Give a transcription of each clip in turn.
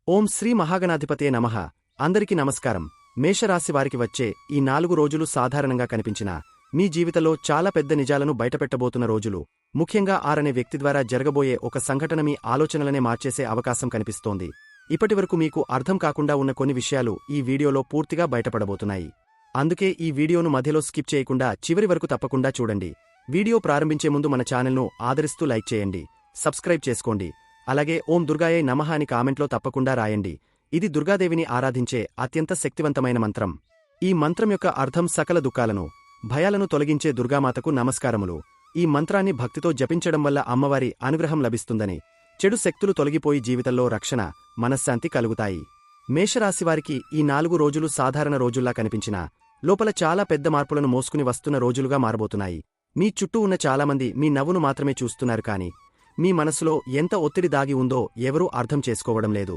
ఓం శ్రీ మహాగణాధిపతే నమః. అందరికీ నమస్కారం. మేషరాశివారికి వచ్చే ఈ 4 రోజులు సాధారణంగా కనిపించినా మీ జీవితంలో చాలా పెద్ద నిజాలను బయటపెట్టబోతున్న రోజులు. ముఖ్యంగా ఆరనే వ్యక్తి ద్వారా జరగబోయే ఒక సంఘటన మీ ఆలోచనలనే మార్చేసే అవకాశం కనిపిస్తోంది. ఇప్పటివరకు మీకు అర్థం కాకుండా ఉన్న కొన్ని విషయాలు ఈ వీడియోలో పూర్తిగా బయటపడబోతున్నాయి. అందుకే ఈ వీడియోను మధ్యలో స్కిప్ చేయకుండా చివరి వరకు తప్పకుండా చూడండి. వీడియో ప్రారంభించే ముందు మన ఛానల్ను ఆదరిస్తూ లైక్ చేయండి, సబ్స్క్రైబ్ చేసుకోండి. అలాగే ఓం దుర్గాయే నమః అని కామెంట్లో తప్పకుండా రాయండి. ఇది దుర్గాదేవిని ఆరాధించే అత్యంత శక్తివంతమైన మంత్రం. ఈ మంత్రం యొక్క అర్థం సకల దుఃఖాలను, భయాలను తొలగించే దుర్గామాతకు నమస్కారములు. ఈ మంత్రాన్ని భక్తితో జపించడం వల్ల అమ్మవారి అనుగ్రహం లభిస్తుందని, చెడు శక్తులు తొలగిపోయి జీవితంలో రక్షణ, మనశ్శాంతి కలుగుతాయి. మేషరాశివారికి ఈ 4 రోజులు సాధారణ రోజుల్లా కనిపించినా లోపల చాలా పెద్ద మార్పులను మోసుకుని వస్తున్న రోజులుగా మారబోతున్నాయి. మీ చుట్టూ ఉన్న చాలామంది మీ నవ్వును మాత్రమే చూస్తున్నారు కానీ మీ మనసులో ఎంత ఒత్తిడి దాగి ఉందో ఎవరూ అర్థం చేసుకోవడం లేదు.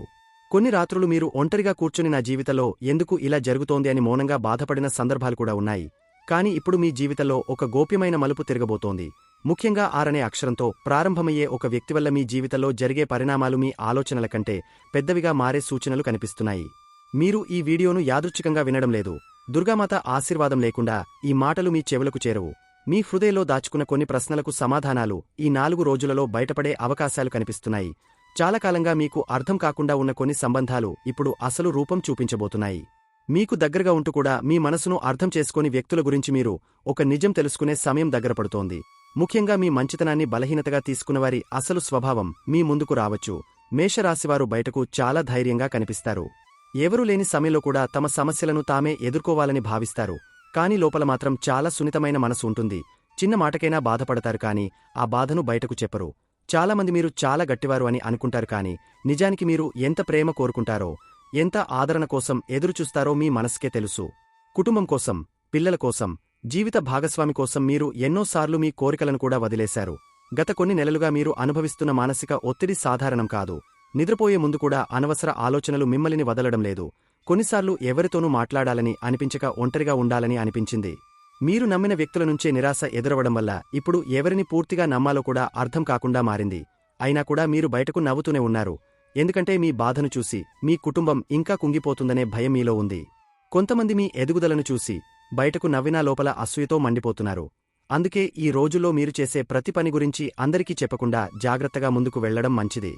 కొన్ని రాత్రులు మీరు ఒంటరిగా కూర్చుని నా జీవితంలో ఎందుకు ఇలా జరుగుతోంది అని మౌనంగా బాధపడిన సందర్భాలు కూడా ఉన్నాయి. కాని ఇప్పుడు మీ జీవితంలో ఒక గోప్యమైన మలుపు తిరగబోతోంది. ముఖ్యంగా ఆరనే అక్షరంతో ప్రారంభమయ్యే ఒక వ్యక్తి వల్ల మీ జీవితంలో జరిగే పరిణామాలు మీ ఆలోచనల కంటే పెద్దవిగా మారే సూచనలు కనిపిస్తున్నాయి. మీరు ఈ వీడియోను యాదృచ్ఛికంగా వినడం లేదు. దుర్గామాత ఆశీర్వాదం లేకుండా ఈ మాటలు మీ చెవులకు చేరవు. మీ హృదయంలో దాచుకున్న కొన్ని ప్రశ్నలకు సమాధానాలు ఈ 4 రోజులలో బయటపడే అవకాశాలు కనిపిస్తున్నాయి. చాలా కాలంగా మీకు అర్థం కాకుండా ఉన్న కొన్ని సంబంధాలు ఇప్పుడు అసలు రూపం చూపించబోతున్నాయి. మీకు దగ్గరగా ఉంటూ కూడా మీ మనసును అర్థం చేసుకోని వ్యక్తుల గురించి మీరు ఒక నిజం తెలుసుకునే సమయం దగ్గరపడుతోంది. ముఖ్యంగా మీ మంచితనాన్ని బలహీనతగా తీసుకున్నవారి అసలు స్వభావం మీ ముందుకు రావచ్చు. మేషరాశివారు బయటకు చాలా ధైర్యంగా కనిపిస్తారు. ఎవరూ లేని సమయంలో కూడా తమ సమస్యలను తామే ఎదుర్కోవాలని భావిస్తారు. కాని లోపల మాత్రం చాలా సున్నితమైన మనసు ఉంటుంది. చిన్న మాటకైనా బాధపడతారు కాని ఆ బాధను బయటకు చెప్పరు. చాలామంది మీరు చాలా గట్టివారు అని అనుకుంటారు కాని నిజానికి మీరు ఎంత ప్రేమ కోరుకుంటారో, ఎంత ఆదరణ కోసం ఎదురుచూస్తారో మీ మనసుకే తెలుసు. కుటుంబం కోసం, పిల్లల కోసం, జీవిత భాగస్వామి కోసం మీరు ఎన్నోసార్లు మీ కోరికలను కూడా వదిలేశారు. గత కొన్ని నెలలుగా మీరు అనుభవిస్తున్న మానసిక ఒత్తిడి సాధారణం కాదు. నిద్రపోయే ముందు కూడా అనవసర ఆలోచనలు మిమ్మల్ని వదలడం లేదు. కొన్నిసార్లు ఎవరితోనూ మాట్లాడాలని అనిపించక ఒంటరిగా ఉండాలని అనిపించింది. మీరు నమ్మిన వ్యక్తుల నుంచే నిరాశ ఎదురవడం వల్ల ఇప్పుడు ఎవరిని పూర్తిగా నమ్మాలో కూడా అర్థం కాకుండా మారింది. అయినా కూడా మీరు బయటకు నవ్వుతూనే ఉన్నారు. ఎందుకంటే మీ బాధను చూసి మీ కుటుంబం ఇంకా కుంగిపోతుందనే భయం మీలో ఉంది. కొంతమంది మీ ఎదుగుదలను చూసి బయటకు నవ్వినా లోపల అసూయతో మండిపోతున్నారు. అందుకే ఈ రోజుల్లో మీరు చేసే ప్రతి పని గురించి అందరికీ చెప్పకుండా జాగ్రత్తగా ముందుకు వెళ్లడం మంచిది.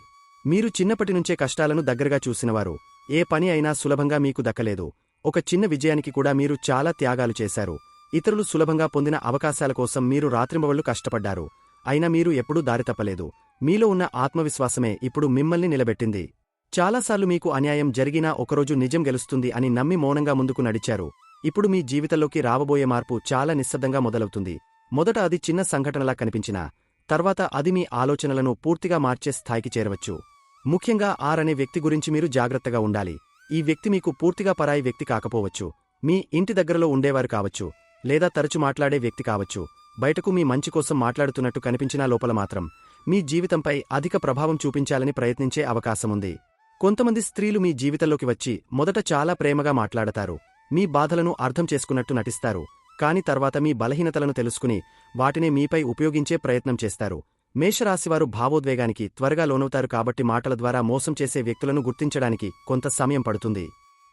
మీరు చిన్నప్పటినుంచే కష్టాలను దగ్గరగా చూసినవారు. ఏ పని అయినా సులభంగా మీకు దక్కలేదు. ఒక చిన్న విజయానికి కూడా మీరు చాలా త్యాగాలు చేశారు. ఇతరులు సులభంగా పొందిన అవకాశాల కోసం మీరు రాత్రింబవళ్లు కష్టపడ్డారు. అయినా మీరు ఎప్పుడూ దారితప్పలేదు. మీలో ఉన్న ఆత్మవిశ్వాసమే ఇప్పుడు మిమ్మల్ని నిలబెట్టింది. చాలాసార్లు మీకు అన్యాయం జరిగినా ఒకరోజు నిజం గెలుస్తుంది అని నమ్మి మౌనంగా ముందుకు నడిచారు. ఇప్పుడు మీ జీవితంలోకి రావబోయే మార్పు చాలా నిశ్శబ్దంగా మొదలవుతుంది. మొదట అది చిన్న సంఘటనలా కనిపించినా తర్వాత అది మీ ఆలోచనలను పూర్తిగా మార్చే స్థాయికి చేరవచ్చు. ముఖ్యంగా ఆరనే వ్యక్తి గురించి మీరు జాగ్రత్తగా ఉండాలి. ఈ వ్యక్తి మీకు పూర్తిగా పరాయి వ్యక్తి కాకపోవచ్చు. మీ ఇంటి దగ్గరలో ఉండేవారు కావచ్చు, లేదా తరచు మాట్లాడే వ్యక్తి కావచ్చు. బయటకు మీ మంచి కోసం మాట్లాడుతున్నట్టు కనిపించినా లోపల మాత్రం మీ జీవితంపై అధిక ప్రభావం చూపించాలని ప్రయత్నించే అవకాశముంది. కొంతమంది స్త్రీలు మీ జీవితంలోకి వచ్చి మొదట చాలా ప్రేమగా మాట్లాడతారు. మీ బాధలను అర్థం చేసుకున్నట్టు నటిస్తారు. కాని తర్వాత మీ బలహీనతలను తెలుసుకుని వాటినే మీపై ఉపయోగించే ప్రయత్నం చేస్తారు. మేషరాశివారు భావోద్వేగానికి త్వరగా లోనవుతారు కాబట్టి మాటల ద్వారా మోసం చేసే వ్యక్తులను గుర్తించడానికి కొంత సమయం పడుతుంది.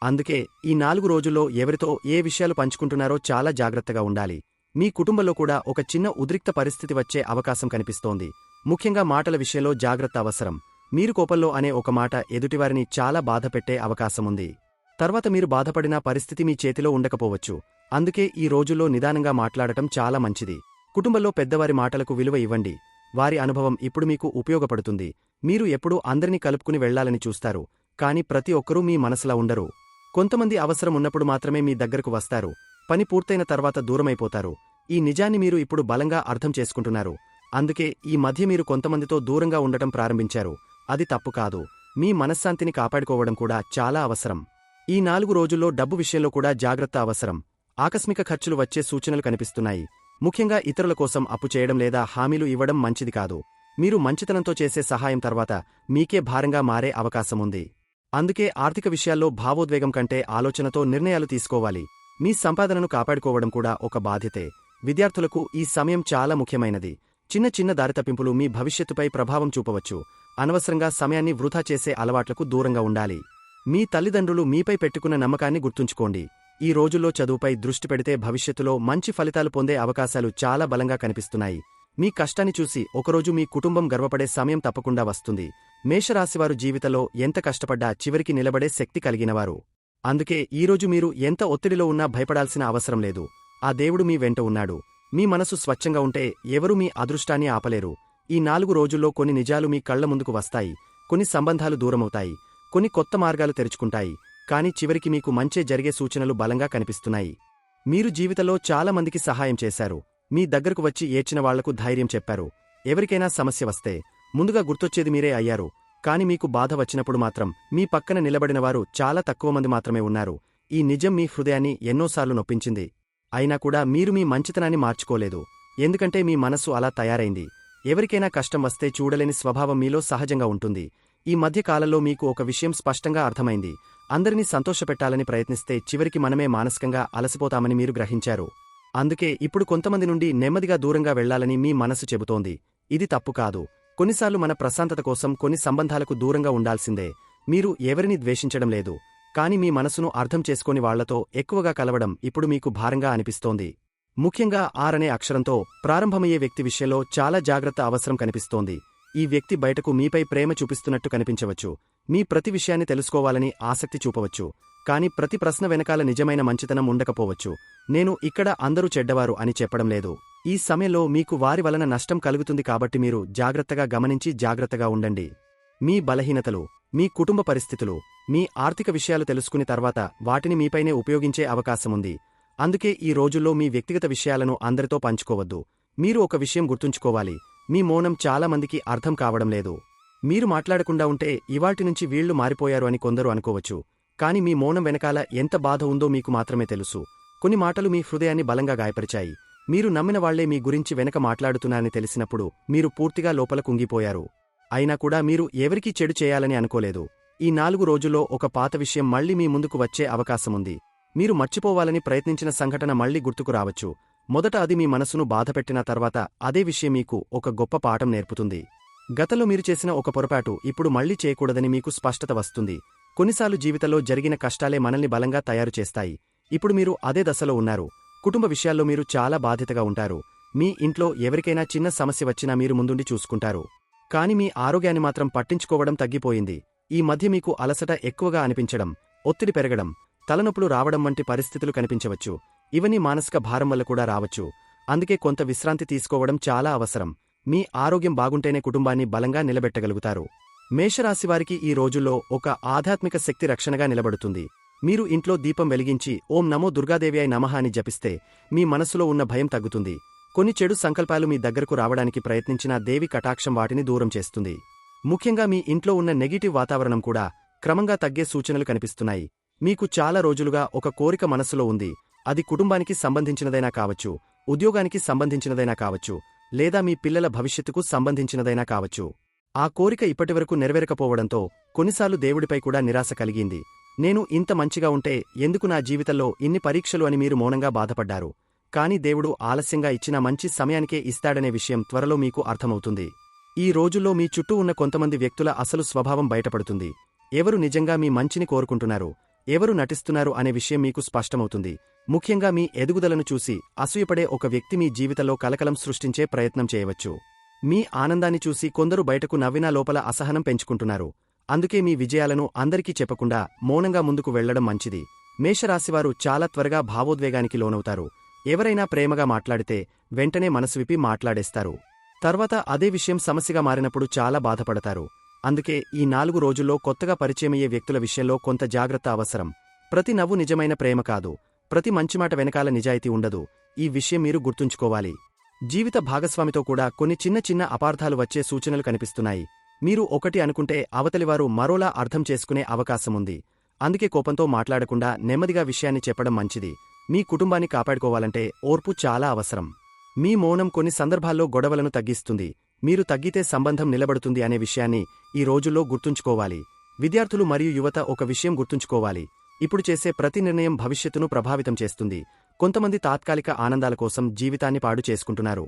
అందుకే ఈ 4 రోజుల్లో ఎవరితో ఏ విషయాలు పంచుకుంటున్నారో చాలా జాగ్రత్తగా ఉండాలి. మీ కుటుంబంలో కూడా ఒక చిన్న ఉద్రిక్త పరిస్థితి వచ్చే అవకాశం కనిపిస్తోంది. ముఖ్యంగా మాటల విషయంలో జాగ్రత్త అవసరం. మీరు కోపంలో అనే ఒక మాట ఎదుటివారిని చాలా బాధపెట్టే అవకాశముంది. తర్వాత మీరు బాధపడినా పరిస్థితి మీ చేతిలో ఉండకపోవచ్చు. అందుకే ఈ రోజుల్లో నిదానంగా మాట్లాడటం చాలా మంచిది. కుటుంబంలో పెద్దవారి మాటలకు విలువ ఇవ్వండి. వారి అనుభవం ఇప్పుడు మీకు ఉపయోగపడుతుంది. మీరు ఎప్పుడూ అందరినీ కలుపుకుని వెళ్లాలని చూస్తారు. కాని ప్రతి ఒక్కరూ మీ మనసులా ఉండరు. కొంతమంది అవసరం ఉన్నప్పుడు మాత్రమే మీ దగ్గరకు వస్తారు. పని పూర్తయిన తర్వాత దూరమైపోతారు. ఈ నిజాన్ని మీరు ఇప్పుడు బలంగా అర్థం చేసుకుంటున్నారు. అందుకే ఈ మధ్య మీరు కొంతమందితో దూరంగా ఉండటం ప్రారంభించారు. అది తప్పు కాదు. మీ మనశ్శాంతిని కాపాడుకోవడం కూడా చాలా అవసరం. ఈ 4 రోజుల్లో డబ్బు విషయంలో కూడా జాగ్రత్త అవసరం. ఆకస్మిక ఖర్చులు వచ్చే సూచనలు కనిపిస్తున్నాయి. ముఖ్యంగా ఇతరుల కోసం అప్పు చేయడం లేదా హామీలు ఇవ్వడం మంచిది కాదు. మీరు మంచితనంతో చేసే సహాయం తర్వాత మీకే భారంగా మారే అవకాశముంది. అందుకే ఆర్థిక విషయాల్లో భావోద్వేగం కంటే ఆలోచనతో నిర్ణయాలు తీసుకోవాలి. మీ సంపాదనను కాపాడుకోవడం కూడా ఒక బాధ్యతే. విద్యార్థులకు ఈ సమయం చాలా ముఖ్యమైనది. చిన్న చిన్న దారితప్పింపులు మీ భవిష్యత్తుపై ప్రభావం చూపవచ్చు. అనవసరంగా సమయాన్ని వృధా చేసే అలవాట్లకు దూరంగా ఉండాలి. మీ తల్లిదండ్రులు మీపై పెట్టుకున్న నమ్మకాన్ని గుర్తుంచుకోండి. ఈ రోజుల్లో చదువుపై దృష్టి పెడితే భవిష్యత్తులో మంచి ఫలితాలు పొందే అవకాశాలు చాలా బలంగా కనిపిస్తున్నాయి. మీ కష్టాన్ని చూసి ఒకరోజు మీ కుటుంబం గర్వపడే సమయం తప్పకుండా వస్తుంది. మేషరాశివారు జీవితంలో ఎంత కష్టపడ్డా చివరికి నిలబడే శక్తి కలిగినవారు. అందుకే ఈరోజు మీరు ఎంత ఒత్తిడిలో ఉన్నా భయపడాల్సిన అవసరం లేదు. ఆ దేవుడు మీ వెంట ఉన్నాడు. మీ మనసు స్వచ్ఛంగా ఉంటే ఎవరూ మీ అదృష్టాన్ని ఆపలేరు. ఈ 4 రోజుల్లో కొన్ని నిజాలు మీ కళ్ల ముందుకు వస్తాయి. కొన్ని సంబంధాలు దూరమవుతాయి. కొన్ని కొత్త మార్గాలు తెరుచుకుంటాయి. కానీ చివరికి మీకు మంచే జరిగే సూచనలు బలంగా కనిపిస్తున్నాయి. మీరు జీవితంలో చాలా మందికి సహాయం చేశారు. మీ దగ్గరకు వచ్చి ఏడ్చిన వాళ్లకు ధైర్యం చెప్పారు. ఎవరికైనా సమస్య వస్తే ముందుగా గుర్తొచ్చేది మీరే అయ్యారు. కాని మీకు బాధ వచ్చినప్పుడు మాత్రం మీ పక్కన నిలబడినవారు చాలా తక్కువ మంది మాత్రమే ఉన్నారు. ఈ నిజం మీ హృదయాన్ని ఎన్నోసార్లు నొప్పించింది. అయినా కూడా మీరు మీ మంచితనాన్ని మార్చుకోలేదు. ఎందుకంటే మీ మనస్సు అలా తయారైంది. ఎవరికైనా కష్టం వస్తే చూడలేని స్వభావం మీలో సహజంగా ఉంటుంది. ఈ మధ్య కాలంలో మీకు ఒక విషయం స్పష్టంగా అర్థమైంది. అందరినీ సంతోషపెట్టాలని ప్రయత్నిస్తే చివరికి మనమే మానసికంగా అలసిపోతామని మీరు గ్రహించారు. అందుకే ఇప్పుడు కొంతమంది నుండి నెమ్మదిగా దూరంగా వెళ్లాలని మీ మనసు చెబుతోంది. ఇది తప్పు కాదు. కొన్నిసార్లు మన ప్రశాంతత కోసం కొన్ని సంబంధాలకు దూరంగా ఉండాల్సిందే. మీరు ఎవరిని ద్వేషించడం లేదు. కాని మీ మనసును అర్థం చేసుకోని వాళ్లతో ఎక్కువగా కలవడం ఇప్పుడు మీకు భారంగా అనిపిస్తోంది. ముఖ్యంగా ఆరనే అక్షరంతో ప్రారంభమయ్యే వ్యక్తి విషయంలో చాలా జాగ్రత్త అవసరం కనిపిస్తోంది. ఈ వ్యక్తి బయటకు మీపై ప్రేమ చూపిస్తున్నట్టు కనిపించవచ్చు. మీ ప్రతి విషయాన్ని తెలుసుకోవాలని ఆసక్తి చూపవచ్చు. కాని ప్రతి ప్రశ్న వెనకాల నిజమైన మంచితనం ఉండకపోవచ్చు. నేను ఇక్కడ అందరూ చెడ్డవారు అని చెప్పడం లేదు. ఈ సమయంలో మీకు వారి వలన నష్టం కలుగుతుంది కాబట్టి మీరు జాగ్రత్తగా గమనించి జాగ్రత్తగా ఉండండి. మీ బలహీనతలు, మీ కుటుంబ పరిస్థితులు, మీ ఆర్థిక విషయాలు తెలుసుకుని తర్వాత వాటిని మీపైనే ఉపయోగించే అవకాశముంది. అందుకే ఈ రోజుల్లో మీ వ్యక్తిగత విషయాలను అందరితో పంచుకోవద్దు. మీరు ఒక విషయం గుర్తుంచుకోవాలి. మీ మౌనం చాలా మందికి అర్థం కావడం లేదు. మీరు మాట్లాడకుండా ఉంటే ఇవాల్టినుంచి వీళ్లు మారిపోయారు అని కొందరు అనుకోవచ్చు. కాని మీ మౌనం వెనకాల ఎంత బాధ ఉందో మీకు మాత్రమే తెలుసు. కొన్ని మాటలు మీ హృదయాన్ని బలంగా గాయపరిచాయి. మీరు నమ్మిన వాళ్లే మీ గురించి వెనక మాట్లాడుతున్నారని తెలిసినప్పుడు మీరు పూర్తిగా లోపల కుంగిపోయారు. అయినా కూడా మీరు ఎవరికీ చెడు చేయాలని అనుకోలేదు. ఈ 4 రోజుల్లో ఒక పాత విషయం మళ్లీ మీ ముందుకు వచ్చే అవకాశముంది. మీరు మర్చిపోవాలని ప్రయత్నించిన సంఘటన మళ్లీ గుర్తుకు రావచ్చు. మొదట అది మీ మనసును బాధపెట్టిన తర్వాత అదే విషయం మీకు ఒక గొప్ప పాఠం నేర్పుతుంది. గతంలో మీరు చేసిన ఒక పొరపాటు ఇప్పుడు మళ్లీ చేయకూడదని మీకు స్పష్టత వస్తుంది. కొన్నిసార్లు జీవితంలో జరిగిన కష్టాలే మనల్ని బలంగా తయారు చేస్తాయి. ఇప్పుడు మీరు అదే దశలో ఉన్నారు. కుటుంబ విషయాల్లో మీరు చాలా బాధ్యతగా ఉంటారు. మీ ఇంట్లో ఎవరికైనా చిన్న సమస్య వచ్చినా మీరు ముందుండి చూసుకుంటారు. కాని మీ ఆరోగ్యాన్ని మాత్రం పట్టించుకోవడం తగ్గిపోయింది. ఈ మధ్య మీకు అలసట ఎక్కువగా అనిపించడం, ఒత్తిడి పెరగడం, తలనొప్పులు రావడం వంటి పరిస్థితులు కనిపించవచ్చు. ఇవన్నీ మానసిక భారం వల్ల కూడా రావచ్చు. అందుకే కొంత విశ్రాంతి తీసుకోవడం చాలా అవసరం. మీ ఆరోగ్యం బాగుంటేనే కుటుంబాన్ని బలంగా నిలబెట్టగలుగుతారు. మేషరాశివారికి ఈ రోజుల్లో ఒక ఆధ్యాత్మిక శక్తి రక్షణగా నిలబడుతుంది. మీరు ఇంట్లో దీపం వెలిగించి ఓం నమో దుర్గాదేవ్యాయ నమః అని జపిస్తే మీ మనస్సులో ఉన్న భయం తగ్గుతుంది. కొన్ని చెడు సంకల్పాలు మీ దగ్గరకు రావడానికి ప్రయత్నించినా దేవి కటాక్షం వాటిని దూరం చేస్తుంది. ముఖ్యంగా మీ ఇంట్లో ఉన్న నెగిటివ్ వాతావరణం కూడా క్రమంగా తగ్గే సూచనలు కనిపిస్తున్నాయి. మీకు చాలా రోజులుగా ఒక కోరిక మనస్సులో ఉంది. అది కుటుంబానికి సంబంధించినదైనా కావచ్చు, ఉద్యోగానికి సంబంధించినదైనా కావచ్చు, లేదా మీ పిల్లల భవిష్యత్తుకు సంబంధించినదైనా కావచ్చు. ఆ కోరిక ఇప్పటివరకు నెరవేరకపోవడంతో కొన్నిసార్లు దేవుడిపై కూడా నిరాశ కలిగింది. నేను ఇంత మంచిగా ఉంటే ఎందుకు నా జీవితంలో ఇన్ని పరీక్షలు అని మీరు మౌనంగా బాధపడ్డారు. కాని దేవుడు ఆలస్యంగా ఇచ్చిన మంచి సమయానికే ఇస్తాడనే విషయం త్వరలో మీకు అర్థమవుతుంది. ఈ రోజుల్లో మీ చుట్టూ ఉన్న కొంతమంది వ్యక్తుల అసలు స్వభావం బయటపడుతుంది. ఎవరు నిజంగా మీ మంచిని కోరుకుంటున్నారు, ఎవరు నటిస్తున్నారు అనే విషయం మీకు స్పష్టమవుతుంది. ముఖ్యంగా మీ ఎదుగుదలను చూసి అసూయపడే ఒక వ్యక్తి మీ జీవితంలో కలకలం సృష్టించే ప్రయత్నం చేయవచ్చు. మీ ఆనందాన్ని చూసి కొందరు బయటకు నవ్వినా లోపల అసహనం పెంచుకుంటున్నారు. అందుకే మీ విజయాలను అందరికీ చెప్పకుండా మౌనంగా ముందుకు వెళ్లడం మంచిది. మేషరాశివారు చాలా త్వరగా భావోద్వేగానికి లోనవుతారు. ఎవరైనా ప్రేమగా మాట్లాడితే వెంటనే మనసు విప్పి మాట్లాడేస్తారు. తర్వాత అదే విషయం సమస్యగా మారినప్పుడు చాలా బాధపడతారు. అందుకే ఈ 4 రోజుల్లో కొత్తగా పరిచయమయ్యే వ్యక్తుల విషయంలో కొంత జాగ్రత్త అవసరం. ప్రతి నవ్వు నిజమైన ప్రేమ కాదు. ప్రతి మంచిమాట వెనకాల నిజాయితీ ఉండదు. ఈ విషయం మీరు గుర్తుంచుకోవాలి. జీవిత భాగస్వామితో కూడా కొన్ని చిన్న చిన్న అపార్థాలు వచ్చే సూచనలు కనిపిస్తున్నాయి. మీరు ఒకటి అనుకుంటే అవతలివారు మరోలా అర్థం చేసుకునే అవకాశముంది. అందుకే కోపంతో మాట్లాడకుండా నెమ్మదిగా విషయాన్ని చెప్పడం మంచిది. మీ కుటుంబాన్ని కాపాడుకోవాలంటే ఓర్పు చాలా అవసరం. మీ మౌనం కొన్ని సందర్భాల్లో గొడవలను తగ్గిస్తుంది. మీరు తగ్గితే సంబంధం నిలబడుతుంది అనే విషయాన్ని ఈ రోజుల్లో గుర్తుంచుకోవాలి. విద్యార్థులు మరియు యువత ఒక విషయం గుర్తుంచుకోవాలి. ఇప్పుడు చేసే ప్రతి నిర్ణయం భవిష్యత్తును ప్రభావితం చేస్తుంది. కొంతమంది తాత్కాలిక ఆనందాల కోసం జీవితాన్ని పాడు చేసుకుంటున్నారు.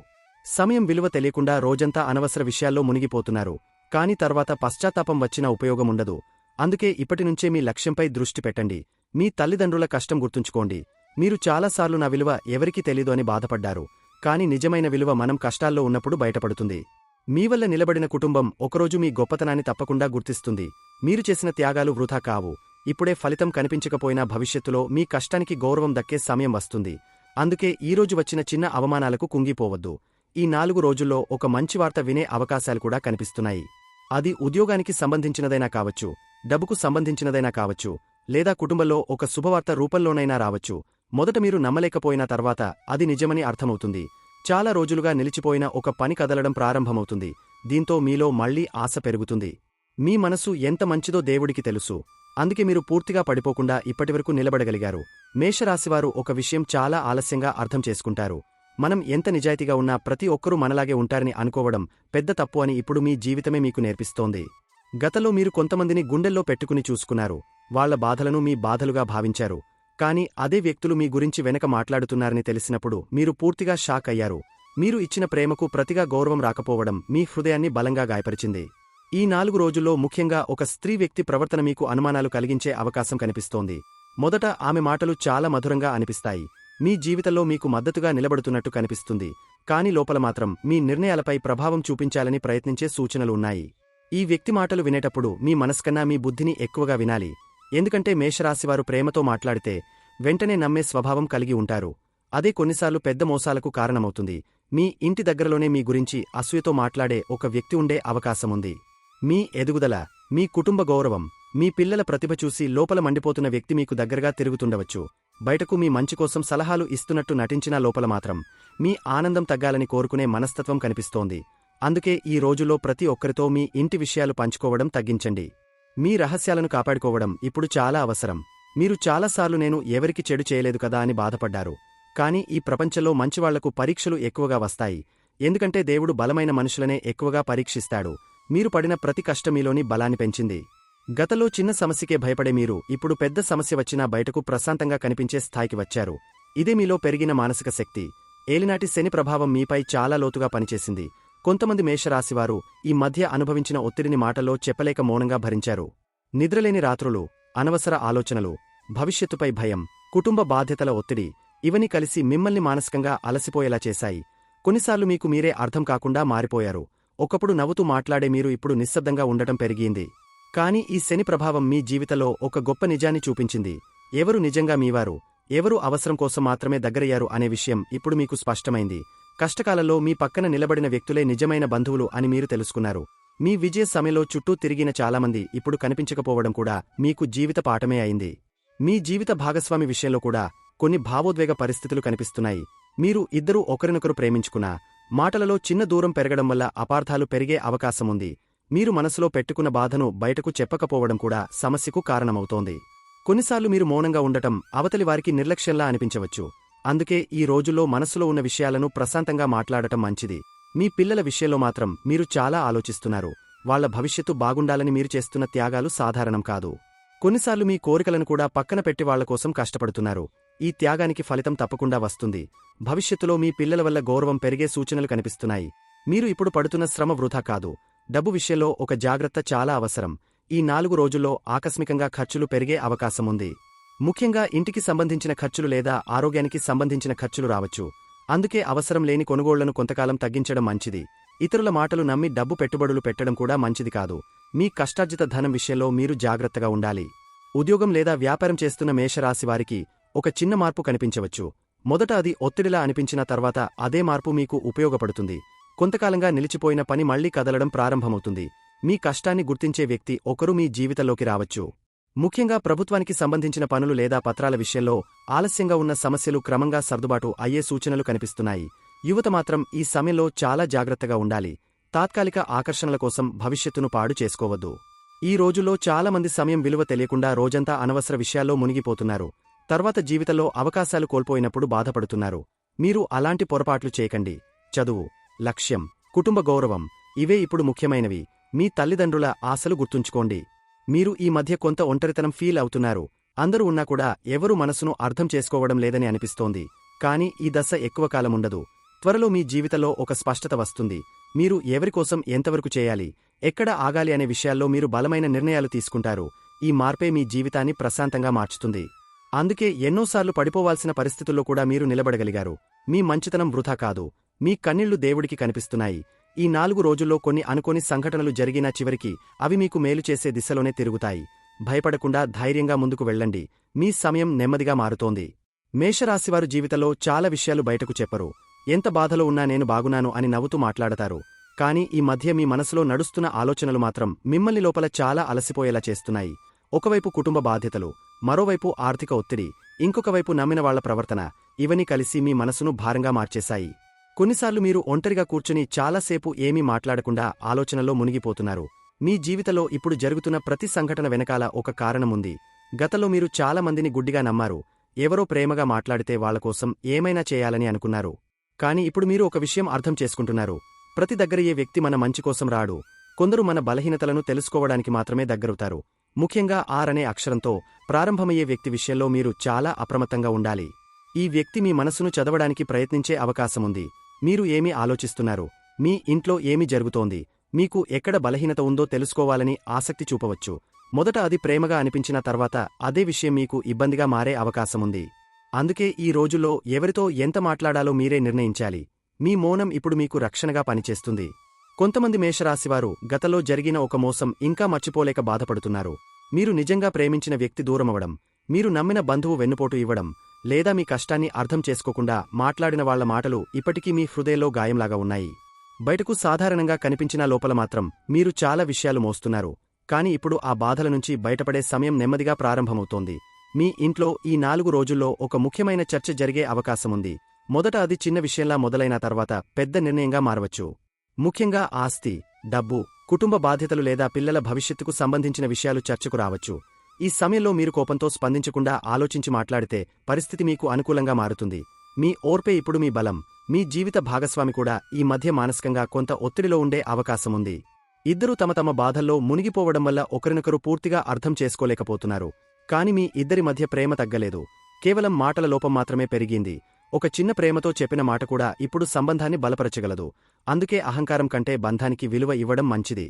సమయం విలువ తెలియకుండా రోజంతా అనవసర విషయాల్లో మునిగిపోతున్నారు. కాని తర్వాత పశ్చాత్తాపం వచ్చినా ఉపయోగముండదు. అందుకే ఇప్పటినుంచే మీ లక్ష్యంపై దృష్టి పెట్టండి. మీ తల్లిదండ్రుల కష్టం గుర్తుంచుకోండి. మీరు చాలాసార్లు నా విలువ ఎవరికీ తెలీదు అని బాధపడ్డారు. కాని నిజమైన విలువ మనం కష్టాల్లో ఉన్నప్పుడు బయటపడుతుంది. మీ వల్ల నిలబడిన కుటుంబం ఒకరోజు మీ గొప్పతనాన్ని తప్పకుండా గుర్తిస్తుంది. మీరు చేసిన త్యాగాలు వృథా కావు. ఇప్పుడే ఫలితం కనిపించకపోయినా భవిష్యత్తులో మీ కష్టానికి గౌరవం దక్కే సమయం వస్తుంది. అందుకే ఈరోజు వచ్చిన చిన్న అవమానాలకు కుంగిపోవద్దు. ఈ 4 రోజుల్లో ఒక మంచి వార్త వినే అవకాశాలు కూడా కనిపిస్తున్నాయి. అది ఉద్యోగానికి సంబంధించినదైనా కావచ్చు, డబ్బుకు సంబంధించినదైనా కావచ్చు, లేదా కుటుంబంలో ఒక శుభవార్త రూపంలోనైనా రావచ్చు. మొదట మీరు నమ్మలేకపోయినా తర్వాత అది నిజమని అర్థమవుతుంది. చాలా రోజులుగా నిలిచిపోయిన ఒక పని కదలడం ప్రారంభమవుతుంది. దీంతో మీలో మళ్లీ ఆశ పెరుగుతుంది. మీ మనసు ఎంత మంచిదో దేవుడికి తెలుసు. అందుకే మీరు పూర్తిగా పడిపోకుండా ఇప్పటివరకు నిలబడగలిగారు. మేషరాశివారు ఒక విషయం చాలా ఆలస్యంగా అర్థం చేసుకుంటారు. మనం ఎంత నిజాయితీగా ఉన్నా ప్రతి ఒక్కరూ మనలాగే ఉంటారని అనుకోవడం పెద్ద తప్పు అని ఇప్పుడు మీ జీవితమే మీకు నేర్పిస్తోంది. గతంలో మీరు కొంతమందిని గుండెల్లో పెట్టుకుని చూసుకున్నారు. వాళ్ల బాధలను మీ బాధలుగా భావించారు. కాని అదే వ్యక్తులు మీ గురించి వెనక మాట్లాడుతున్నారని తెలిసినప్పుడు మీరు పూర్తిగా షాక్ అయ్యారు. మీరు ఇచ్చిన ప్రేమకు ప్రతిగా గౌరవం రాకపోవడం మీ హృదయాన్ని బలంగా గాయపరిచింది. ఈ 4 రోజుల్లో ముఖ్యంగా ఒక స్త్రీ వ్యక్తి ప్రవర్తన మీకు అనుమానాలు కలిగించే అవకాశం కనిపిస్తోంది. మొదట ఆమె మాటలు చాలా మధురంగా అనిపిస్తాయి. మీ జీవితంలో మీకు మద్దతుగా నిలబడుతున్నట్టు కనిపిస్తుంది. కాని లోపల మాత్రం మీ నిర్ణయాలపై ప్రభావం చూపించాలని ప్రయత్నించే సూచనలు ఉన్నాయి. ఈ వ్యక్తి మాటలు వినేటప్పుడు మీ మనస్కన్నా మీ బుద్ధిని ఎక్కువగా వినాలి. ఎందుకంటే మేషరాశివారు ప్రేమతో మాట్లాడితే వెంటనే నమ్మే స్వభావం కలిగి ఉంటారు. అదే కొన్నిసార్లు పెద్ద మోసాలకు కారణమవుతుంది. మీ ఇంటి దగ్గరలోనే మీ గురించి అసూయతో మాట్లాడే ఒక వ్యక్తి ఉండే అవకాశముంది. మీ ఎదుగుదల, మీ కుటుంబ గౌరవం, మీ పిల్లల ప్రతిభ చూసి లోపల మండిపోతున్న వ్యక్తి మీకు దగ్గరగా తిరుగుతుండవచ్చు. బయటకు మీ మంచి కోసం సలహాలు ఇస్తున్నట్టు నటించినా లోపల మాత్రం మీ ఆనందం తగ్గాలని కోరుకునే మనస్తత్వం కనిపిస్తోంది. అందుకే ఈ రోజుల్లో ప్రతి ఒక్కరితో మీ ఇంటి విషయాలు పంచుకోవడం తగ్గించండి. మీ రహస్యాలను కాపాడుకోవడం ఇప్పుడు చాలా అవసరం. మీరు చాలాసార్లు నేను ఎవరికి చెడు చేయలేదు కదా అని బాధపడ్డారు. కాని ఈ ప్రపంచంలో మంచివాళ్లకు పరీక్షలు ఎక్కువగా వస్తాయి. ఎందుకంటే దేవుడు బలమైన మనుషులనే ఎక్కువగా పరీక్షిస్తాడు. మీరు పడిన ప్రతి కష్టం మీలోని బలాన్ని పెంచింది. గతంలో చిన్న సమస్యకే భయపడే మీరు ఇప్పుడు పెద్ద సమస్య వచ్చినా బయటకు ప్రశాంతంగా కనిపించే స్థాయికి వచ్చారు. ఇదే మీలో పెరిగిన మానసిక శక్తి. ఏలినాటి శని ప్రభావం మీపై చాలా లోతుగా పనిచేసింది. కొంతమంది మేషరాశివారు ఈ మధ్య అనుభవించిన ఒత్తిడిని మాటల్లో చెప్పలేక మౌనంగా భరించారు. నిద్రలేని రాత్రులు, అనవసర ఆలోచనలు, భవిష్యత్తుపై భయం, కుటుంబ బాధ్యతల ఒత్తిడి ఇవన్నీ కలిసి మిమ్మల్ని మానసికంగా అలసిపోయేలా చేశాయి. కొన్నిసార్లు మీకు మీరే అర్థం కాకుండా మారిపోయారు. ఒకప్పుడు నవ్వుతూ మాట్లాడే మీరు ఇప్పుడు నిశ్శబ్దంగా ఉండటం పెరిగింది. కాని ఈ శని ప్రభావం మీ జీవితంలో ఒక గొప్ప నిజాన్ని చూపించింది. ఎవరు నిజంగా మీవారు, ఎవరు అవసరం కోసం మాత్రమే దగ్గరయ్యారు అనే విషయం ఇప్పుడు మీకు స్పష్టమైంది. కష్టకాలంలో మీ పక్కన నిలబడిన వ్యక్తులే నిజమైన బంధువులు అని మీరు తెలుసుకున్నారు. మీ విజయ సమయంలో చుట్టూ తిరిగిన చాలామంది ఇప్పుడు కనిపించకపోవడం కూడా మీకు జీవిత పాఠమే అయింది. మీ జీవిత భాగస్వామి విషయంలో కూడా కొన్ని భావోద్వేగ పరిస్థితులు కనిపిస్తున్నాయి. మీరు ఇద్దరూ ఒకరినొకరు ప్రేమించుకున్నా మాటలలో చిన్న దూరం పెరగడం వల్ల అపార్థాలు పెరిగే అవకాశముంది. మీరు మనసులో పెట్టుకున్న బాధను బయటకు చెప్పకపోవడం కూడా సమస్యకు కారణమవుతోంది. కొన్నిసార్లు మీరు మౌనంగా ఉండటం అవతలి వారికి నిర్లక్ష్యంలా అనిపించవచ్చు. అందుకే ఈ రోజుల్లో మనసులో ఉన్న విషయాలను ప్రశాంతంగా మాట్లాడటం మంచిది. మీ పిల్లల విషయంలో మాత్రం మీరు చాలా ఆలోచిస్తున్నారు. వాళ్ల భవిష్యత్తు బాగుండాలని మీరు చేస్తున్న త్యాగాలు సాధారణం కాదు. కొన్నిసార్లు మీ కోరికలను కూడా పక్కన పెట్టి వాళ్ల కోసం కష్టపడుతున్నారు. ఈ త్యాగానికి ఫలితం తప్పకుండా వస్తుంది. భవిష్యత్తులో మీ పిల్లల వల్ల గౌరవం పెరిగే సూచనలు కనిపిస్తున్నాయి. మీరు ఇప్పుడు పడుతున్న శ్రమ వృథా కాదు. డబ్బు విషయంలో ఒక జాగ్రత్త చాలా అవసరం. ఈ 4 రోజుల్లో ఆకస్మికంగా ఖర్చులు పెరిగే అవకాశముంది. ముఖ్యంగా ఇంటికి సంబంధించిన ఖర్చులు లేదా ఆరోగ్యానికి సంబంధించిన ఖర్చులు రావచ్చు. అందుకే అవసరం లేని కొనుగోళ్లను కొంతకాలం తగ్గించడం మంచిది. ఇతరుల మాటలు నమ్మి డబ్బు పెట్టుబడులు పెట్టడం కూడా మంచిది కాదు. మీ కష్టార్జిత ధనం విషయంలో మీరు జాగ్రత్తగా ఉండాలి. ఉద్యోగం లేదా వ్యాపారం చేస్తున్న మేషరాశివారికి ఒక చిన్న మార్పు కనిపించవచ్చు. మొదట అది ఒత్తిడిలా అనిపించిన తర్వాత అదే మార్పు మీకు ఉపయోగపడుతుంది. కొంతకాలంగా నిలిచిపోయిన పని మళ్లీ కదలడం ప్రారంభమవుతుంది. మీ కష్టాన్ని గుర్తించే వ్యక్తి ఒకరు మీ జీవితంలోకి రావచ్చు. ముఖ్యంగా ప్రభుత్వానికి సంబంధించిన పనులు లేదా పత్రాల విషయంలో ఆలస్యంగా ఉన్న సమస్యలు క్రమంగా సర్దుబాటు అయ్యే సూచనలు కనిపిస్తున్నాయి. యువత మాత్రం ఈ సమయంలో చాలా జాగ్రత్తగా ఉండాలి. తాత్కాలిక ఆకర్షణల కోసం భవిష్యత్తును పాడు చేసుకోవద్దు. ఈ రోజుల్లో చాలామంది సమయం విలువ తెలియకుండా రోజంతా అనవసర విషయాల్లో మునిగిపోతున్నారు. తర్వాత జీవితంలో అవకాశాలు కోల్పోయినప్పుడు బాధపడుతున్నారు. మీరు అలాంటి పొరపాట్లు చేయకండి. చదువు, లక్ష్యం, కుటుంబ గౌరవం ఇవే ఇప్పుడు ముఖ్యమైనవి. మీ తల్లిదండ్రుల ఆశలు గుర్తుంచుకోండి. మీరు ఈ మధ్య కొంత ఒంటరితనం ఫీల్ అవుతున్నారు. అందరూ ఉన్నా కూడా ఎవరూ మనసును అర్థం చేసుకోవడం లేదని అనిపిస్తోంది. కాని ఈ దశ ఎక్కువ కాలముండదు. త్వరలో మీ జీవితంలో ఒక స్పష్టత వస్తుంది. మీరు ఎవరికోసం ఎంతవరకు చేయాలి, ఎక్కడ ఆగాలి అనే విషయాల్లో మీరు బలమైన నిర్ణయాలు తీసుకుంటారు. ఈ మార్పే మీ జీవితాన్ని ప్రశాంతంగా మార్చుతుంది. అందుకే ఎన్నోసార్లు పడిపోవాల్సిన పరిస్థితుల్లో కూడా మీరు నిలబడగలిగారు. మీ మంచితనం వృథా కాదు. మీ కన్నీళ్లు దేవుడికి కనిపిస్తున్నాయి. ఈ 4 రోజుల్లో కొన్ని అనుకోని సంఘటనలు జరిగినా చివరికి అవి మీకు మేలు చేసే దిశలోనే తిరుగుతాయి. భయపడకుండా ధైర్యంగా ముందుకు వెళ్ళండి. మీ సమయం నెమ్మదిగా మారుతోంది. మేషరాశివారు జీవితంలో చాలా విషయాలు బయటకు చెప్పరు. ఎంత బాధలో ఉన్నా నేను బాగున్నాను అని నవ్వుతూ మాట్లాడతారు. కానీ ఈ మధ్య మీ మనసులో నడుస్తున్న ఆలోచనలు మాత్రం మిమ్మల్ని లోపల చాలా అలసిపోయేలా చేస్తున్నాయి. ఒకవైపు కుటుంబ బాధ్యతలు, మరోవైపు ఆర్థిక ఒత్తిడి, ఇంకొక వైపు నమ్మిన వాళ్ల ప్రవర్తన, ఇవన్నీ కలిసి మీ మనసును భారంగా మార్చేశాయి. కొన్నిసార్లు మీరు ఒంటరిగా కూర్చుని చాలాసేపు ఏమీ మాట్లాడకుండా ఆలోచనల్లో మునిగిపోతున్నారు. మీ జీవితంలో ఇప్పుడు జరుగుతున్న ప్రతి సంఘటన వెనకాల ఒక కారణముంది. గతంలో మీరు చాలా మందిని గుడ్డిగా నమ్మారు. ఎవరో ప్రేమగా మాట్లాడితే వాళ్లకోసం ఏమైనా చేయాలని అనుకున్నారు. కాని ఇప్పుడు మీరు ఒక విషయం అర్థం చేసుకుంటున్నారు. ప్రతి దగ్గరయ్యే వ్యక్తి మన మంచికోసం రాడు. కొందరు మన బలహీనతలను తెలుసుకోవడానికి మాత్రమే దగ్గరవుతారు. ముఖ్యంగా ఆర్ అనే అక్షరంతో ప్రారంభమయ్యే వ్యక్తి విషయంలో మీరు చాలా అప్రమత్తంగా ఉండాలి. ఈ వ్యక్తి మీ మనసును చదవడానికి ప్రయత్నించే అవకాశముంది. మీరు ఏమి ఆలోచిస్తున్నారు, మీ ఇంట్లో ఏమి జరుగుతోంది, మీకు ఎక్కడ బలహీనత ఉందో తెలుసుకోవాలని ఆసక్తి చూపవచ్చు. మొదట అది ప్రేమగా అనిపించిన తర్వాత అదే విషయం మీకు ఇబ్బందిగా మారే అవకాశముంది. అందుకే ఈ రోజుల్లో ఎవరితో ఎంత మాట్లాడాలో మీరే నిర్ణయించాలి. మీ మౌనం ఇప్పుడు మీకు రక్షణగా పనిచేస్తుంది. కొంతమంది మేషరాశివారు గతంలో జరిగిన ఒక మోసం ఇంకా మర్చిపోలేక బాధపడుతున్నారు. మీరు నిజంగా ప్రేమించిన వ్యక్తి దూరమవడం, మీరు నమ్మిన బంధువు వెన్నుపోటు ఇవ్వడం, లేదా మీ కష్టాన్ని అర్థం చేసుకోకుండా మాట్లాడిన వాళ్ల మాటలు ఇప్పటికీ మీ హృదయంలో గాయంలాగా ఉన్నాయి. బయటకు సాధారణంగా కనిపించినా లోపల మాత్రం మీరు చాలా విషయాలు మోస్తున్నారు. కాని ఇప్పుడు ఆ బాధల నుంచి బయటపడే సమయం నెమ్మదిగా ప్రారంభమవుతోంది. మీ ఇంట్లో ఈ 4 రోజుల్లో ఒక ముఖ్యమైన చర్చ జరిగే అవకాశముంది. మొదట అది చిన్న విషయంలా మొదలైన తర్వాత పెద్ద నిర్ణయంగా మారవచ్చు. ముఖ్యంగా ఆస్తి, డబ్బు, కుటుంబ బాధ్యతలు లేదా పిల్లల భవిష్యత్తుకు సంబంధించిన విషయాలు చర్చకు రావచ్చు. ఈ సమయంలో మీరు కోపంతో స్పందించకుండా ఆలోచించి మాట్లాడితే పరిస్థితి మీకు అనుకూలంగా మారుతుంది. మీ ఓర్పే ఇప్పుడు మీ బలం. మీ జీవిత భాగస్వామి కూడా ఈ మధ్య మానసికంగా కొంత ఒత్తిడిలో ఉండే అవకాశముంది. ఇద్దరూ తమ తమ బాధల్లో మునిగిపోవడం వల్ల ఒకరినొకరు పూర్తిగా అర్థం చేసుకోలేకపోతున్నారు. కాని మీ ఇద్దరి మధ్య ప్రేమ తగ్గలేదు. కేవలం మాటల లోపం మాత్రమే పెరిగింది. ఒక చిన్న ప్రేమతో చెప్పిన మాట కూడా ఇప్పుడు సంబంధాన్ని బలపరచగలదు. అందుకే అహంకారం కంటే బంధానికి విలువ ఇవ్వడం మంచిది.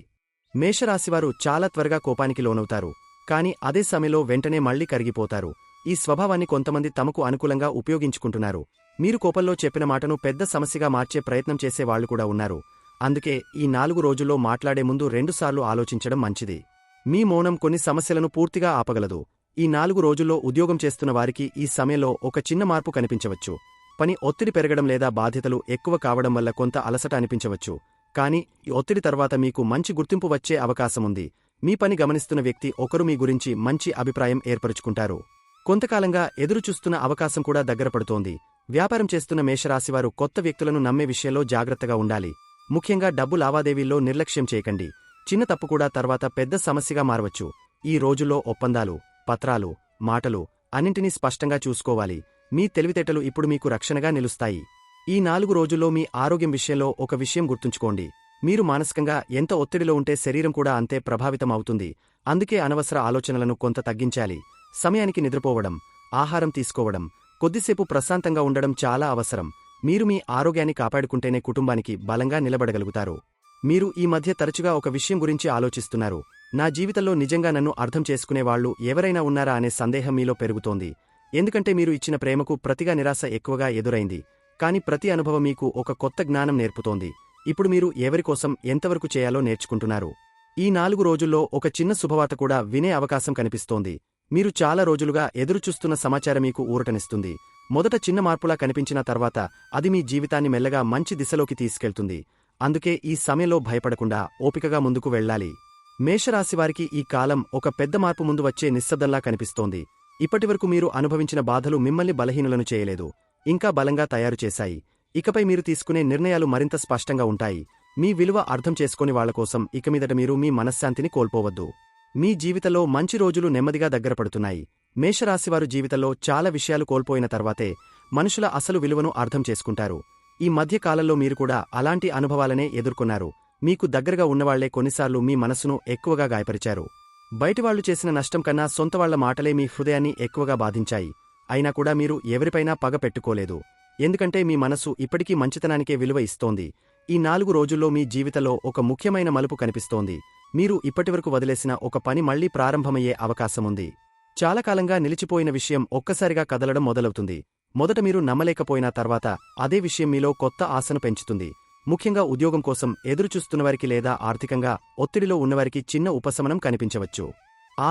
మేషరాశివారు చాలా త్వరగా కోపానికి లోనవుతారు. కాని అదే సమయంలో వెంటనే మళ్లీ కరిగిపోతారు. ఈ స్వభావాన్ని కొంతమంది తమకు అనుకూలంగా ఉపయోగించుకుంటున్నారు. మీరు కోపంలో చెప్పిన మాటను పెద్ద సమస్యగా మార్చే ప్రయత్నం చేసేవాళ్లు కూడా ఉన్నారు. అందుకే ఈ 4 రోజుల్లో మాట్లాడే ముందు 2 సార్లు ఆలోచించడం మంచిది. మీ మౌనం కొన్ని సమస్యలను పూర్తిగా ఆపగలదు. ఈ 4 రోజుల్లో ఉద్యోగం చేస్తున్న వారికి ఈ సమయంలో ఒక చిన్న మార్పు కనిపించవచ్చు. పని ఒత్తిడి పెరగడం లేదా బాధ్యతలు ఎక్కువ కావడం వల్ల కొంత అలసట అనిపించవచ్చు. కాని ఈ ఒత్తిడి తర్వాత మీకు మంచి గుర్తింపు వచ్చే అవకాశముంది. మీ పని గమనిస్తున్న వ్యక్తి ఒకరు మీ గురించి మంచి అభిప్రాయం ఏర్పరుచుకుంటారు. కొంతకాలంగా ఎదురుచూస్తున్న అవకాశం కూడా దగ్గరపడుతోంది. వ్యాపారం చేస్తున్న మేషరాశివారు కొత్త వ్యక్తులను నమ్మే విషయంలో జాగ్రత్తగా ఉండాలి. ముఖ్యంగా డబ్బు లావాదేవీల్లో నిర్లక్ష్యం చేయకండి. చిన్న తప్పు కూడా తర్వాత పెద్ద సమస్యగా మారవచ్చు. ఈ రోజుల్లో ఒప్పందాలు, పత్రాలు, మాటలు అన్నింటినీ స్పష్టంగా చూసుకోవాలి. మీ తెలివితేటలు ఇప్పుడు మీకు రక్షణగా నిలుస్తాయి. ఈ 4 రోజుల్లో మీ ఆరోగ్యం విషయంలో ఒక విషయం గుర్తుంచుకోండి. మీరు మానసికంగా ఎంత ఒత్తిడిలో ఉంటే శరీరం కూడా అంతే ప్రభావితం అవుతుంది. అందుకే అనవసర ఆలోచనలను కొంత తగ్గించాలి. సమయానికి నిద్రపోవడం, ఆహారం తీసుకోవడం, కొద్దిసేపు ప్రశాంతంగా ఉండడం చాలా అవసరం. మీరు మీ ఆరోగ్యాన్ని కాపాడుకుంటేనే కుటుంబానికి బలంగా నిలబడగలుగుతారు. మీరు ఈ మధ్య తరచుగా ఒక విషయం గురించి ఆలోచిస్తున్నారు. నా జీవితంలో నిజంగా నన్ను అర్థం చేసుకునేవాళ్లు ఎవరైనా ఉన్నారా అనే సందేహం మీలో పెరుగుతోంది. ఎందుకంటే మీరు ఇచ్చిన ప్రేమకు ప్రతిగా నిరాశ ఎక్కువగా ఎదురైంది. కాని ప్రతి అనుభవం మీకు ఒక కొత్త జ్ఞానం నేర్పుతోంది. ఇప్పుడు మీరు ఎవరికోసం ఎంతవరకు చేయాలో నేర్చుకుంటున్నారు. ఈ 4 రోజుల్లో ఒక చిన్న శుభవార్త కూడా వినే అవకాశం కనిపిస్తోంది. మీరు చాలా రోజులుగా ఎదురుచూస్తున్న సమాచారం మీకు ఊరటనిస్తుంది. మొదట చిన్న మార్పులా కనిపించిన తర్వాత అది మీ జీవితాన్ని మెల్లగా మంచి దిశలోకి తీసుకెళ్తుంది. అందుకే ఈ సమయంలో భయపడకుండా ఓపికగా ముందుకు వెళ్లాలి. మేషరాశివారికి ఈ కాలం ఒక పెద్ద మార్పు ముందు వచ్చే నిశ్శబ్దంలా కనిపిస్తోంది. ఇప్పటివరకు మీరు అనుభవించిన బాధలు మిమ్మల్ని బలహీనులను చేయలేదు, ఇంకా బలంగా తయారు చేశాయి. ఇకపై మీరు తీసుకునే నిర్ణయాలు మరింత స్పష్టంగా ఉంటాయి. మీ విలువ అర్థం చేసుకోని వాళ్లకోసం ఇకమీదట మీరు మీ మనశ్శాంతిని కోల్పోవద్దు. మీ జీవితంలో మంచి రోజులు నెమ్మదిగా దగ్గరపడుతున్నాయి. మేషరాశివారు జీవితంలో చాలా విషయాలు కోల్పోయిన తర్వాతే మనుషుల అసలు విలువను అర్థం చేసుకుంటారు. ఈ మధ్యకాలంలో మీరు కూడా అలాంటి అనుభవాలనే ఎదుర్కొన్నారు. మీకు దగ్గరగా ఉన్నవాళ్లే కొన్నిసార్లు మీ మనసును ఎక్కువగా గాయపరిచారు. బయటివాళ్లు చేసిన నష్టం కన్నా సొంతవాళ్ల మాటలే మీ హృదయాన్ని ఎక్కువగా బాధించాయి. అయినా కూడా మీరు ఎవరిపైనా పగ పెట్టుకోలేదు. ఎందుకంటే మీ మనసు ఇప్పటికీ మంచితనానికే విలువ ఇస్తోంది. ఈ 4 రోజుల్లో మీ జీవితంలో ఒక ముఖ్యమైన మలుపు కనిపిస్తోంది. మీరు ఇప్పటివరకు వదిలేసిన ఒక పని మళ్లీ ప్రారంభమయ్యే అవకాశముంది. చాలా కాలంగా నిలిచిపోయిన విషయం ఒక్కసారిగా కదలడం మొదలవుతుంది. మొదట మీరు నమ్మలేకపోయినా తర్వాత అదే విషయం మీలో కొత్త ఆశను పెంచుతుంది. ముఖ్యంగా ఉద్యోగం కోసం ఎదురుచూస్తున్నవారికి లేదా ఆర్థికంగా ఒత్తిడిలో ఉన్నవారికి చిన్న ఉపశమనం కనిపించవచ్చు.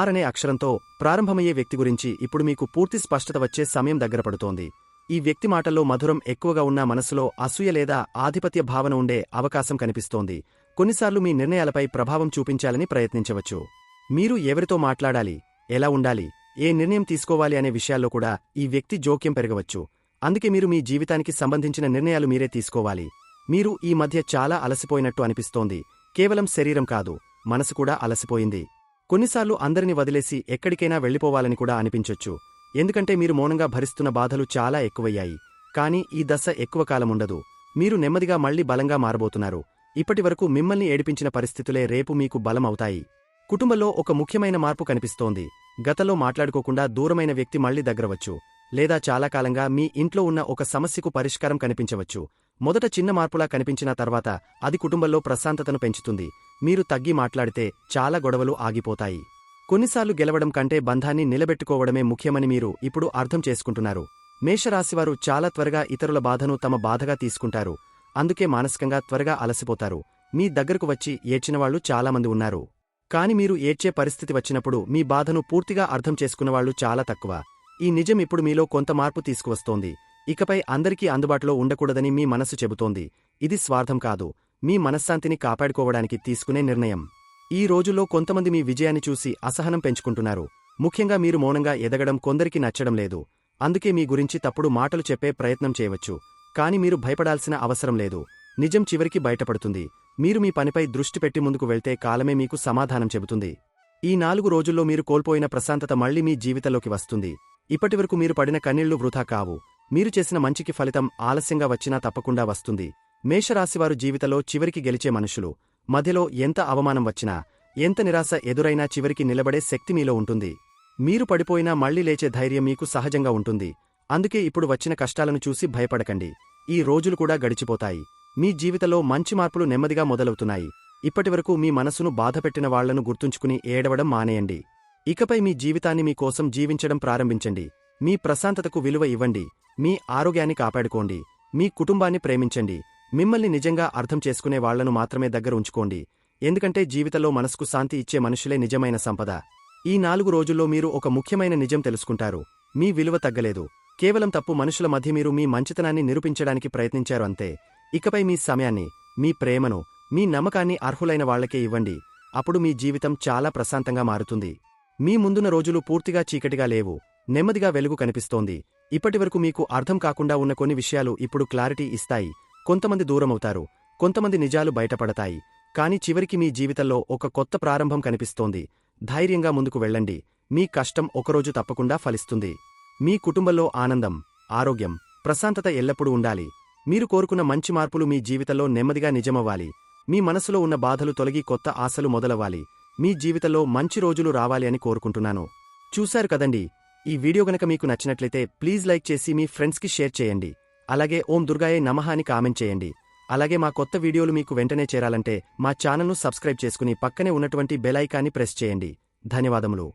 అనే అక్షరంతో ప్రారంభమయ్యే వ్యక్తి గురించి ఇప్పుడు మీకు పూర్తి స్పష్టత వచ్చే సమయం దగ్గర పడుతోంది. ఈ వ్యక్తి మాటల్లో మధురం ఎక్కువగా ఉన్న మనసులో అసూయ లేదా ఆధిపత్య భావన ఉండే అవకాశం కనిపిస్తోంది. కొన్నిసార్లు మీ నిర్ణయాలపై ప్రభావం చూపించాలని ప్రయత్నించవచ్చు. మీరు ఎవరితో మాట్లాడాలి, ఎలా ఉండాలి, ఏ నిర్ణయం తీసుకోవాలి అనే విషయాల్లో కూడా ఈ వ్యక్తి జోక్యం పెరగవచ్చు. అందుకే మీరు మీ జీవితానికి సంబంధించిన నిర్ణయాలు మీరే తీసుకోవాలి. మీరు ఈ మధ్య చాలా అలసిపోయినట్టు అనిపిస్తోంది. కేవలం శరీరం కాదు, మనసు కూడా అలసిపోయింది. కొన్నిసార్లు అందరిని వదిలేసి ఎక్కడికైనా వెళ్లిపోవాలని కూడా అనిపించొచ్చు. ఎందుకంటే మీరు మౌనంగా భరిస్తున్న బాధలు చాలా ఎక్కువయ్యాయి. కానీ ఈ దశ ఎక్కువ కాలముండదు. మీరు నెమ్మదిగా మళ్లీ బలంగా మారబోతున్నారు. ఇప్పటివరకు మిమ్మల్ని ఏడిపించిన పరిస్థితులే రేపు మీకు బలం అవుతాయి. కుటుంబంలో ఒక ముఖ్యమైన మార్పు కనిపిస్తోంది. గతంలో మాట్లాడుకోకుండా దూరమైన వ్యక్తి మళ్లీ దగ్గరవచ్చు. లేదా చాలా కాలంగా మీ ఇంట్లో ఉన్న ఒక సమస్యకు పరిష్కారం కనిపించవచ్చు. మొదట చిన్న మార్పులా కనిపించిన తర్వాత అది కుటుంబంలో ప్రశాంతతను పెంచుతుంది. మీరు తగ్గి మాట్లాడితే చాలా గొడవలు ఆగిపోతాయి. కొన్నిసార్లు గెలవడం కంటే బంధాన్ని నిలబెట్టుకోవడమే ముఖ్యమని మీరు ఇప్పుడు అర్థం చేసుకుంటున్నారు. మేషరాశివారు చాలా త్వరగా ఇతరుల బాధను తమ బాధగా తీసుకుంటారు. అందుకే మానసికంగా త్వరగా అలసిపోతారు. మీ దగ్గరకు వచ్చి ఏడ్చినవాళ్లు చాలామంది ఉన్నారు. కాని మీరు ఏడ్చే పరిస్థితి వచ్చినప్పుడు మీ బాధను పూర్తిగా అర్థం చేసుకున్నవాళ్లు చాలా తక్కువ. ఈ నిజం ఇప్పుడు మీలో కొంత మార్పు తీసుకువస్తోంది. ఇకపై అందరికీ అందుబాటులో ఉండకూడదని మీ మనసు చెబుతోంది. ఇది స్వార్థం కాదు, మీ మనశ్శాంతిని కాపాడుకోవడానికి తీసుకునే నిర్ణయం. ఈ రోజుల్లో కొంతమంది మీ విజయాన్ని చూసి అసహనం పెంచుకుంటున్నారు. ముఖ్యంగా మీరు మౌనంగా ఎదగడం కొందరికి నచ్చడం లేదు. అందుకే మీ గురించి తప్పుడు మాటలు చెప్పే ప్రయత్నం చేయవచ్చు. కాని మీరు భయపడాల్సిన అవసరం లేదు. నిజం చివరికి బయటపడుతుంది. మీరు మీ పనిపై దృష్టి పెట్టి ముందుకు వెళ్తే కాలమే మీకు సమాధానం చెబుతుంది. ఈ 4 రోజుల్లో మీరు కోల్పోయిన ప్రశాంతత మళ్లీ మీ జీవితంలోకి వస్తుంది. ఇప్పటివరకు మీరు పడిన కన్నీళ్లు వృథా కావు. మీరు చేసిన మంచికి ఫలితం ఆలస్యంగా వచ్చినా తప్పకుండా వస్తుంది. మేషరాశివారు జీవితంలో చివరికి గెలిచే మనుషులు. మధ్యలో ఎంత అవమానం వచ్చినా, ఎంత నిరాశ ఎదురైనా చివరికి నిలబడే శక్తి మీలో ఉంటుంది. మీరు పడిపోయినా మళ్లీ లేచే ధైర్యం మీకు సహజంగా ఉంటుంది. అందుకే ఇప్పుడు వచ్చిన కష్టాలను చూసి భయపడకండి. ఈ రోజులు కూడా గడిచిపోతాయి. మీ జీవితంలో మంచి మార్పులు నెమ్మదిగా మొదలవుతున్నాయి. ఇప్పటివరకు మీ మనసును బాధపెట్టిన వాళ్లను గుర్తుంచుకుని ఏడవడం మానేయండి. ఇకపై మీ జీవితాన్ని మీకోసం జీవించడం ప్రారంభించండి. మీ ప్రశాంతతకు విలువ ఇవ్వండి. మీ ఆరోగ్యాన్ని కాపాడుకోండి. మీ కుటుంబాన్ని ప్రేమించండి. మిమ్మల్ని నిజంగా అర్థం చేసుకునే వాళ్లను మాత్రమే దగ్గర ఉంచుకోండి. ఎందుకంటే జీవితంలో మనసుకు శాంతి ఇచ్చే మనుషులే నిజమైన సంపద. ఈ 4 రోజుల్లో మీరు ఒక ముఖ్యమైన నిజం తెలుసుకుంటారు. మీ విలువ తగ్గలేదు. కేవలం తప్పు మనుషుల మధ్య మీరు మీ మంచితనాన్ని నిరూపించడానికి ప్రయత్నించారు అంతే. ఇకపై మీ సమయాన్ని, మీ ప్రేమను, మీ నమ్మకాన్ని అర్హులైన వాళ్లకే ఇవ్వండి. అప్పుడు మీ జీవితం చాలా ప్రశాంతంగా మారుతుంది. మీ ముందున్న రోజులు పూర్తిగా చీకటిగా లేవు. నెమ్మదిగా వెలుగు కనిపిస్తోంది. ఇప్పటివరకు మీకు అర్థం కాకుండా ఉన్న కొన్ని విషయాలు ఇప్పుడు క్లారిటీ ఇస్తాయి. కొంతమంది దూరమవుతారు, కొంతమంది నిజాలు బయటపడతాయి. కాని చివరికి మీ జీవితంలో ఒక కొత్త ప్రారంభం కనిపిస్తోంది. ధైర్యంగా ముందుకు వెళ్ళండి. మీ కష్టం ఒకరోజు తప్పకుండా ఫలిస్తుంది. మీ కుటుంబంలో ఆనందం, ఆరోగ్యం, ప్రశాంతత ఎల్లప్పుడూ ఉండాలి. మీరు కోరుకున్న మంచి మార్పులు మీ జీవితంలో నెమ్మదిగా నిజమవ్వాలి. మీ మనసులో ఉన్న బాధలు తొలగి కొత్త ఆశలు మొదలవ్వాలి. మీ జీవితంలో మంచి రోజులు రావాలి అని కోరుకుంటున్నాను. చూశారు కదండి. ఈ వీడియో గనక మీకు నచ్చినట్లయితే ప్లీజ్ లైక్ చేసి మీ ఫ్రెండ్స్కి షేర్ చేయండి. అలాగే ఓం దుర్గాయే నమః అని కామెంట్ చేయండి. అలాగే మా కొత్త వీడియోలు మీకు వెంటనే చేరాలంటే మా ఛానల్ను సబ్స్క్రైబ్ చేసుకుని పక్కనే ఉన్నటువంటి బెల్ ఐకాన్ని ప్రెస్ చేయండి. ధన్యవాదములు.